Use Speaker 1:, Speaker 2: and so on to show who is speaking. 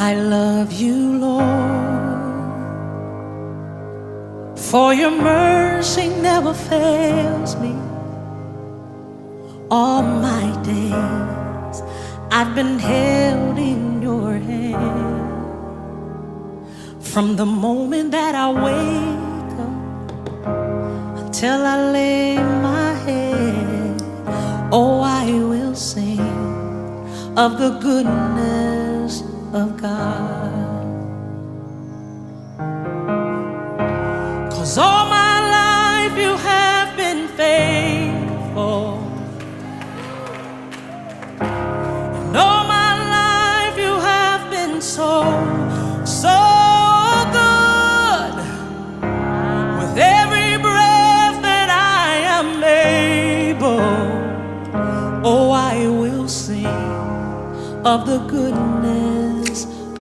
Speaker 1: I love you, Lord, for your mercy never fails me. All my days I've been held in your hand. From the moment that I wake up until I lay my head, oh, I will sing of the goodness of God. 'Cause all my life you have been faithful, and all my life you have been so, so good. With every breath that I am able, oh, I will sing of the goodness